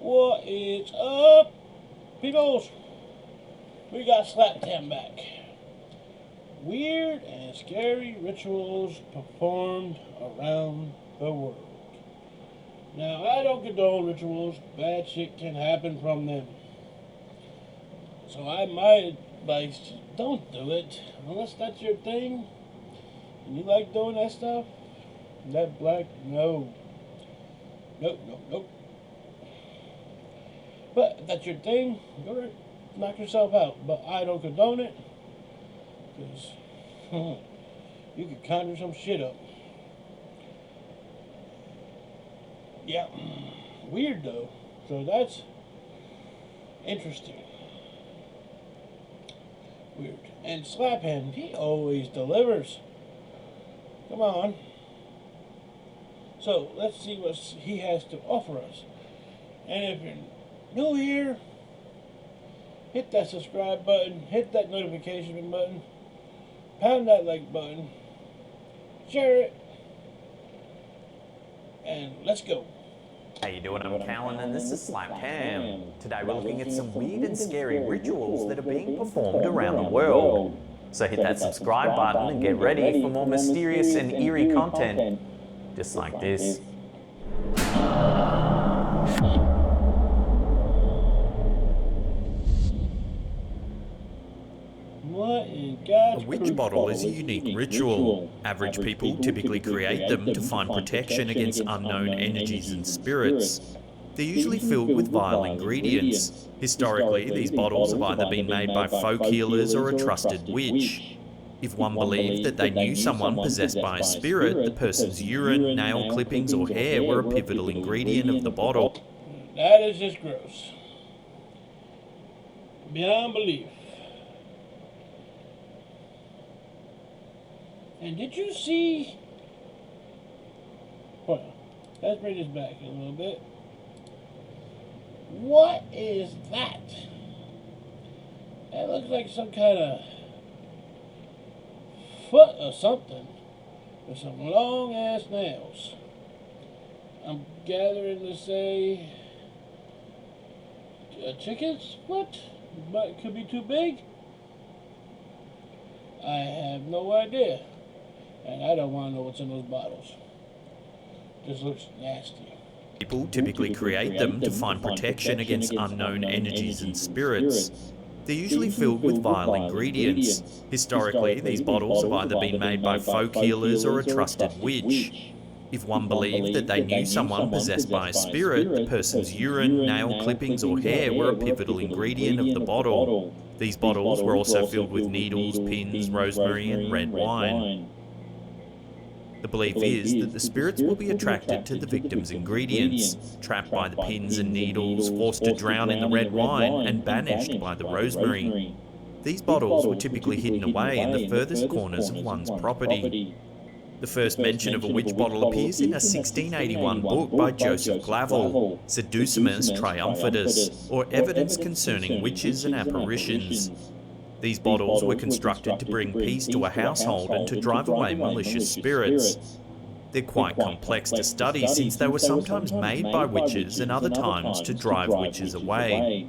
What is up, peoples? We got Slap Time back. Weird and scary rituals performed around the world. Now, I don't condone rituals. Bad shit can happen from them. So my advice, don't do it. Unless that's your thing, and you like doing that stuff. That black, no. Nope. But if that's your thing, go knock yourself out. But I don't condone it, because you could conjure some shit up. Yeah, weird though. So that's interesting. Weird. And Slap Him, he always delivers. Come on. So let's see what he has to offer us. And if you're new here, hit that subscribe button, hit that notification button, pound that like button, share it, and let's go. How you doing? I'm Callan and this is Slap Ham. Today we're looking at some weird and scary rituals that are being performed around the world. So hit that subscribe button and get ready for more mysterious and eerie content just like this. A witch bottle is a unique ritual. Average people typically create them to find protection against unknown energies and spirits. They're usually filled with vile ingredients. Historically, these bottles have either been made by folk healers or a trusted witch. If one believed that they knew someone possessed by a spirit, the person's urine, nail clippings or hair were a pivotal ingredient of the bottle. That is just gross. Beyond belief. And did you see... Hold on. Let's bring this back a little bit. What is that? That looks like some kind of foot or something with some long ass nails. I'm gathering to say a chicken's foot, but it could be too big. I have no idea, and I don't want to know what's in those bottles. This looks nasty. People typically create them to find protection against unknown energies and spirits. They're usually filled with vile ingredients. Historically, these bottles have either been made by folk healers or a trusted witch. If one believed that they knew someone possessed by a spirit, the person's urine, nail clippings or hair were a pivotal ingredient of the bottle. These bottles were also filled with needles, pins, rosemary and red wine. The belief is that the spirits will be attracted to the victim's ingredients, trapped by the pins and needles, forced to drown in the red wine, and banished by the rosemary. These bottles were typically hidden away in the furthest corners of one's property. The first mention of a witch bottle appears in a 1681 book by Joseph Glavel, Seducimus Triumphatus, or Evidence Concerning Witches and Apparitions. These bottles were constructed to bring peace to a household and to drive away malicious spirits. They're quite complex to study since they were sometimes made by witches and other times to drive witches away.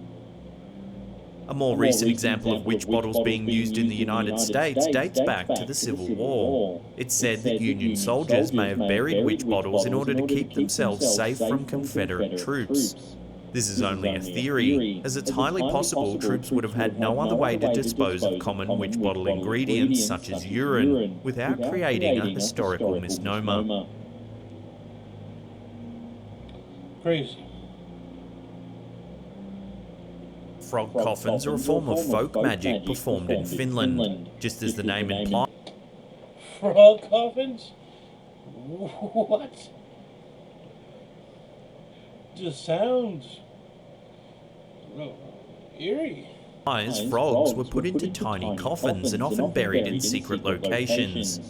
A more recent example of witch bottles being used in the United States dates back to the Civil War. It's said that Union soldiers may have buried witch bottles in order to keep themselves safe from Confederate troops. This is only a theory, as it's highly possible troops would have had no other way to dispose of common witch bottle ingredients such as urine, without creating a historical misnomer. Crazy. Frog coffins are a form of folk magic performed in Finland, just as the name implies. Frog coffins? What? Just sounds eerie. Frogs were put into tiny coffins and often buried in secret locations.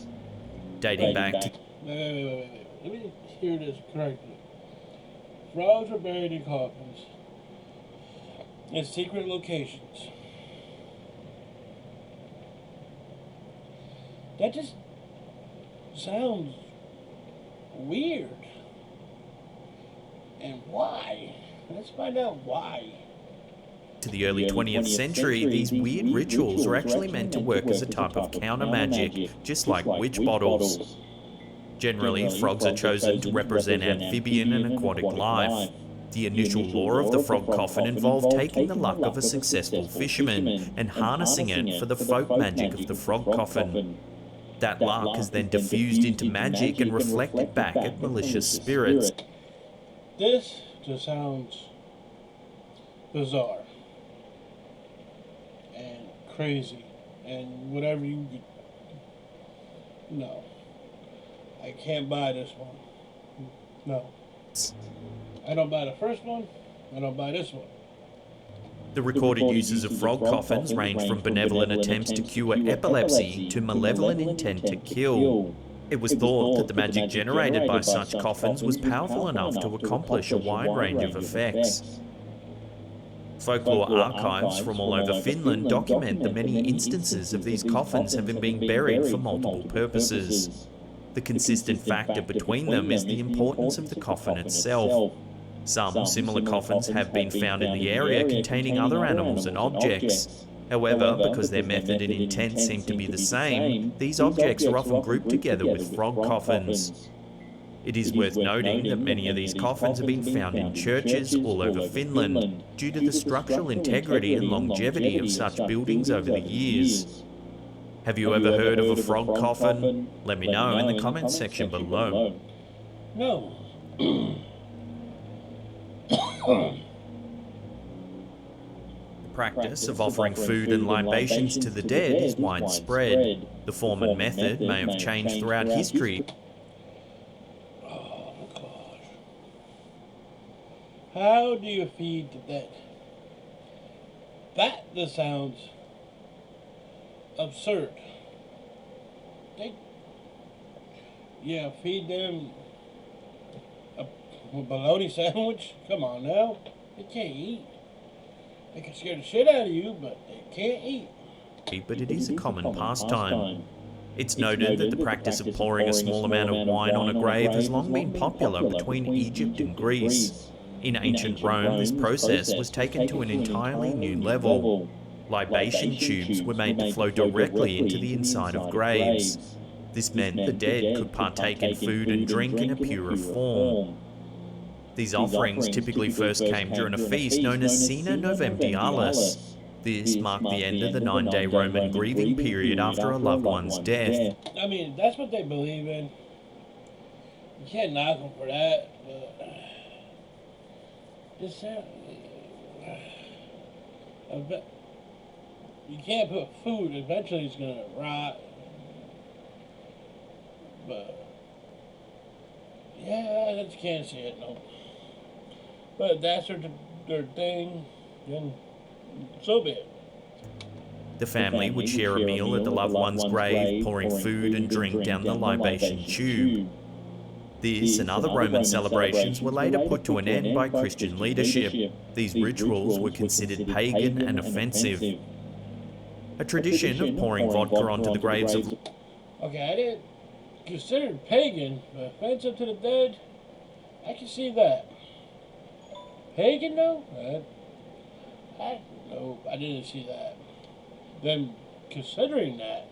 Dating back to... Wait. Let me hear this correctly. Frogs were buried in coffins in secret locations. That just sounds weird. And why? Let's find out why. To the early 20th century, these weird rituals were actually meant to work as a type of counter magic, just like witch bottles. Generally, frogs are chosen to represent amphibian and aquatic life. The initial lore of the frog coffin involved taking the luck of a successful fisherman and harnessing it for the folk magic of the frog coffin. That luck is then diffused into magic and reflected back at malicious spirits. This just sounds bizarre and crazy and whatever you get. No. I can't buy this one. No. I don't buy the first one. I don't buy this one. The recorded uses of frog coffins range from benevolent attempts to cure epilepsy to malevolent intent to kill. It was thought that the magic generated by such coffins was powerful enough to accomplish a wide range of effects. Folklore archives from all over Finland document the many instances of these coffins having been buried for multiple purposes. The consistent factor between them is the importance of the coffin itself. Some similar coffins have been found in the area containing other animals and objects. However, because their method and intent seem to be the same, these objects are often grouped together with frog coffins. It is worth noting that many of these coffins have been found in churches all over Finland due to the structural integrity and longevity of such buildings over the years. Have you ever heard of a frog coffin? Let me know in the comments section below. No. The practice of offering food and libations to the dead is widespread. The form and method may have changed throughout history. Oh my gosh. How do you feed the dead? That just sounds absurd. Feed them a bologna sandwich? Come on now. They can't eat. They can scare the shit out of you, but they can't eat. But it is a common pastime. It's noted that the practice of pouring a small amount of wine on a grave has long been popular between Egypt and Greece. In ancient Rome, this process was taken to an entirely new level. Libation tubes were made to flow directly into the inside of graves. This meant the dead could partake in food and drink in a purer form. These offerings typically first came during a feast known as Cena Novemdialis. This marked the end of the 9-day Roman grieving period after a loved one's death. I mean, that's what they believe in. You can't knock them for that, but just you can't put food. Eventually, it's gonna rot. But yeah, I just can't see it. No. But if that's their thing, then so be it. The family would share a meal at the loved one's grave, pouring food and drink down the libation tube. This and other Roman celebrations were later put to an end by Christian leadership. These rituals were considered pagan and offensive. A tradition of pouring vodka onto the graves of... Okay, I didn't consider it pagan, but offensive to the dead, I can see that. Pagan though? No, I didn't see that. Then, considering that,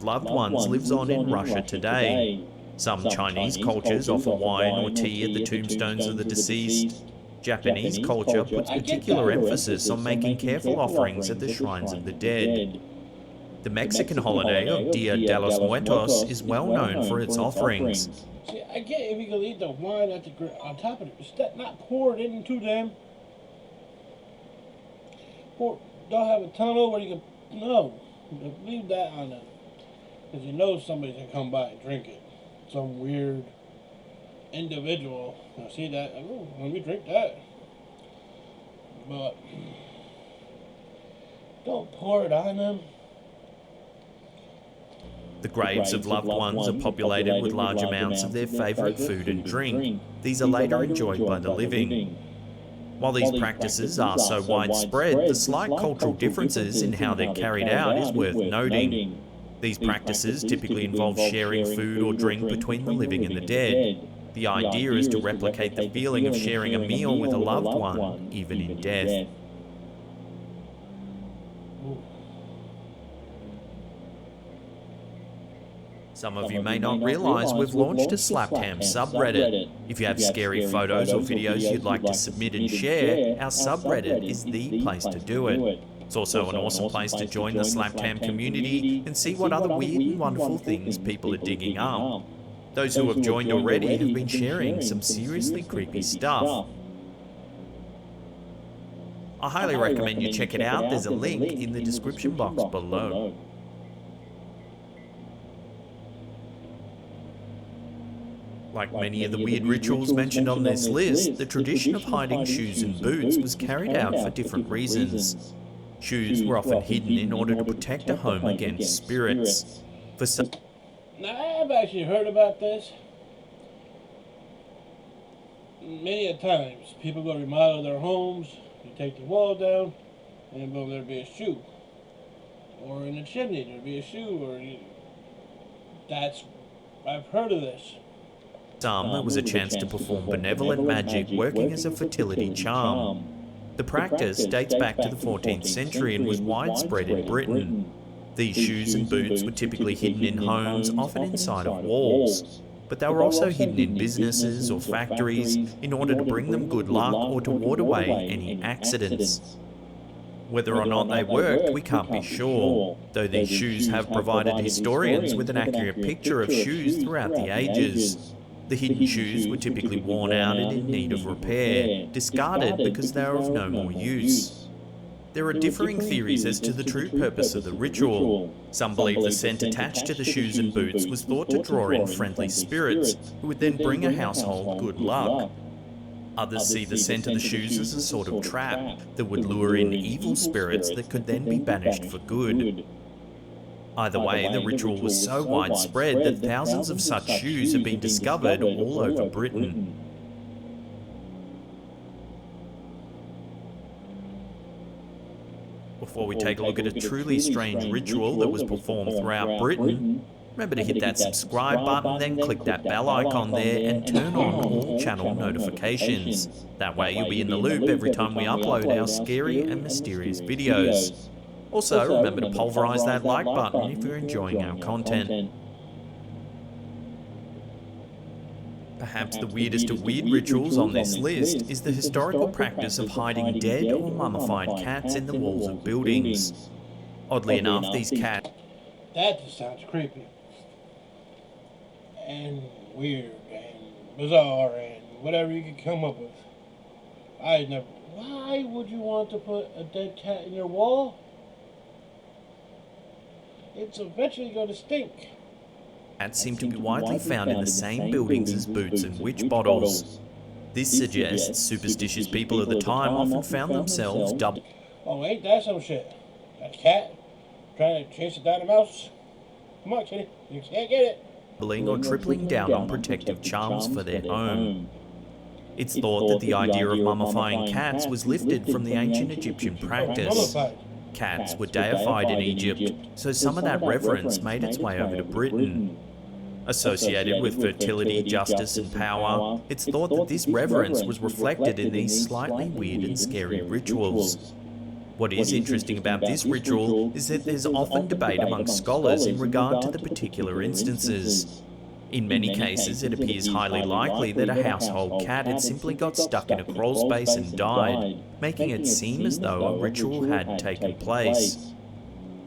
loved ones lives on in Russia today. Some Chinese cultures offer wine or tea at the tombstones of the deceased. Japanese culture puts particular emphasis on making careful offerings at the shrines of the dead. The Mexican holiday of Dia de los Muertos is well known for its offerings. See, I get if you can leave the wine at on top of it. Is that not poured into them? Don't have a tunnel where you can... No. Leave that on them. Because you know somebody's going to come by and drink it. Some weird individual. I see that. Oh, let me drink that. But don't pour it on them. The graves of loved ones are populated with large amounts of their favourite food and drink. These are later enjoyed by the living. While these practices are so widespread, the slight cultural differences in how they're carried out is worth noting. These practices typically involve sharing food or drink between the living and the dead. The idea is to replicate the feeling of sharing a meal with a loved one, even in death. Some of you may not realise we've launched a Slapped Ham subreddit. If you have scary photos or videos you'd like to submit and share, our subreddit is the place to do it. It's also an awesome place to join the Slapped Ham community and see what other weird and wonderful things people are digging up. Those who have joined already have been sharing some seriously creepy stuff. I highly recommend you check it out. There's a link in the description box below. Like many of the weird rituals mentioned on this list, the tradition of hiding shoes and boots was carried out for different reasons. Shoes were often hidden in order to protect a home against spirits. For some... Now, I've actually heard about this. Many a times, people go to remodel their homes, you take the wall down, and boom, there'd be a shoe. Or in the chimney, there'd be a shoe, I've heard of this. Some, it was a chance to perform benevolent magic working as a fertility charm. The practice dates back to the 14th century and was widespread in Britain. These shoes and boots were typically hidden in homes, often inside of walls. But they were also hidden in businesses or factories in order to bring them good luck or to ward away any accidents. Whether or not they worked, we can't be sure, though these shoes have provided historians with an accurate picture of shoes throughout the ages. The hidden shoes were typically worn out and in need of repair, discarded because they are of no more use. There are differing theories as to the true purpose of the ritual. Some believe the scent attached to the shoes and boots was thought to draw in friendly spirits, who would then bring a household good luck. Others see the scent of the shoes as a sort of trap that would lure in evil spirits that could then be banished for good. Either way, the ritual was so widespread that thousands of such shoes have been discovered all over Britain. Before we take a look at a truly strange ritual that was performed throughout Britain, remember to hit that subscribe button, then click that bell icon there and turn on all channel notifications. That way you'll be in the loop every time we upload our scary and mysterious videos. Also, remember to pulverize that like button if you're enjoying our content. Perhaps the weirdest of weird rituals on this list is the historical practice of hiding dead or mummified cats in the walls of buildings. Oddly enough, these cats... That just sounds creepy. And weird and bizarre and whatever you could come up with. Why would you want to put a dead cat in your wall? It's eventually going to stink. Cats seem to be widely found in the same buildings as boots and witch bottles. This suggests superstitious people of the time often found themselves double... Oh, ain't that some shit? A cat trying to chase down a mouse? Come on, kitty, you can't get it. Doubling or tripling down on protective charms for their home. It's thought that the idea of mummifying cats was lifted from the ancient Egyptian practice. Cats were deified in Egypt, so some of that reverence made its way over to Britain. Associated with fertility, justice and power, it's thought that this reverence was reflected in these slightly weird and scary rituals. What is interesting about this ritual is that there's often debate among scholars in regard to the particular instances. In many cases, it appears highly likely that a household cat had simply got stuck in a crawl space and died, making it seem as though a ritual had taken place.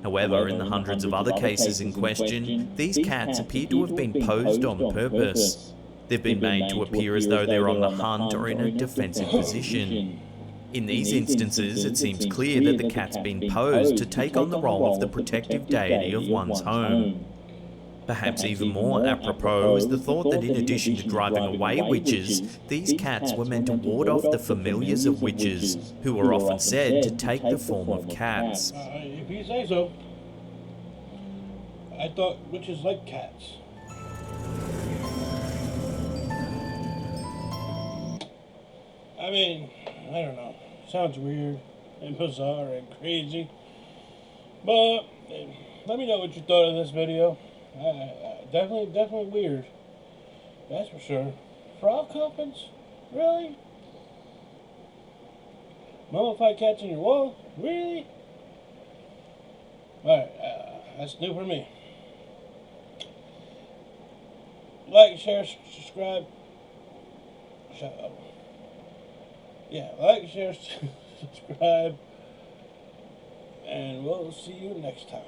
However, in the hundreds of other cases in question, these cats appear to have been posed on purpose. They've been made to appear as though they're on the hunt or in a defensive position. In these instances, it seems clear that the cat's been posed to take on the role of the protective deity of one's home. Perhaps even more apropos is the thought that in addition to driving away witches, these cats were meant to ward off the familiars of witches, who are often said to take the form of cats. If you say so. I thought witches like cats. I mean, I don't know. Sounds weird and bizarre and crazy. But let me know what you thought of this video. Definitely weird. That's for sure. frog coffins? Really? Mummified cats in your wall? Really? Alright, that's new for me. Like, share, subscribe. Shut up. Yeah, like, share, subscribe. And we'll see you next time.